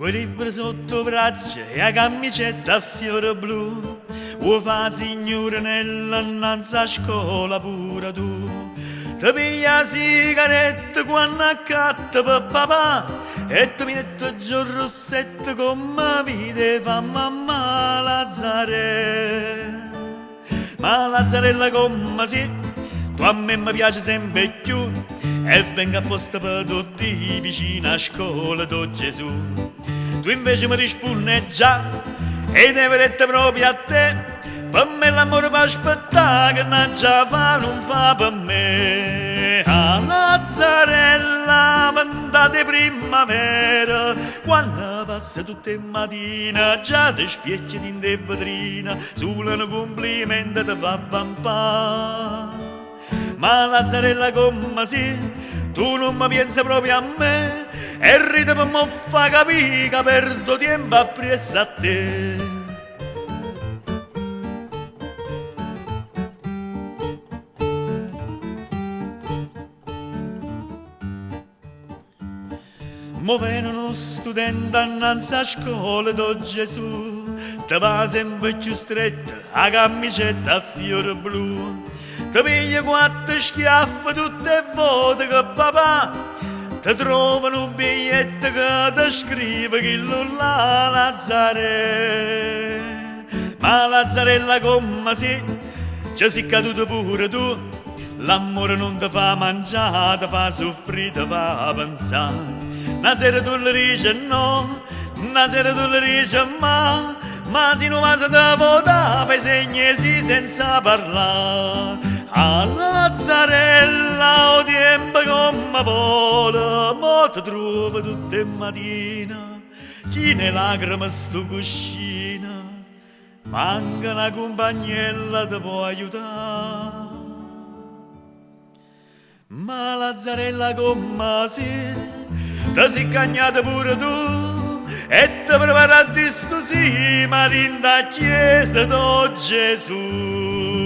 Quei libri sotto braccia e a camicetta a fiore blu, o fa signore nell'annanza a scuola pure tu. Ti piglia la sigaretta quando accatta per papà e ti mette giù il rossetto come vide fa mamma Lazzarella. Ma Lazzarella come sì, tu a me mi piace sempre più e vengo apposta per tutti i vicini a scuola do Gesù. Tu invece mi rispondi già e devi detto proprio a te, per me l'amore va aspettare che non già fa, non fa per me. A Lazzarella venta di primavera, quando passa tutte le mattine già ti spiecchi in te vetrina, solo un complimento ti fa vampare. Ma Lazzarella come sì, tu non mi pensi proprio a me e ride per me fa capire che perdo tempo appresso a te. Mo viene uno studente annanzi a scuola do Gesù, ti va sempre più stretta a camicetta a fiore blu. Ti piglia quattro schiaffi tutte volte che papà ti trovano un biglietto che ti scrive che non la Lazzarella. Ma Lazzarella come sì, ci sei caduto pure tu, l'amore non ti fa mangiare, ti fa soffrire, ti fa pensare. Una sera tu le dici no, una sera tu le dici ma se non va se te vota fai segni sì senza parlare. A Lazzarella o tempo come vola, mo ti trovo tutte le mattine, chi ne lacrime sto cuscina, manca una compagnella ti può aiutare. Ma Lazzarella come sei, ti sei cagnata pure tu e ti preparati sto sì, ma in da chiesa do Gesù.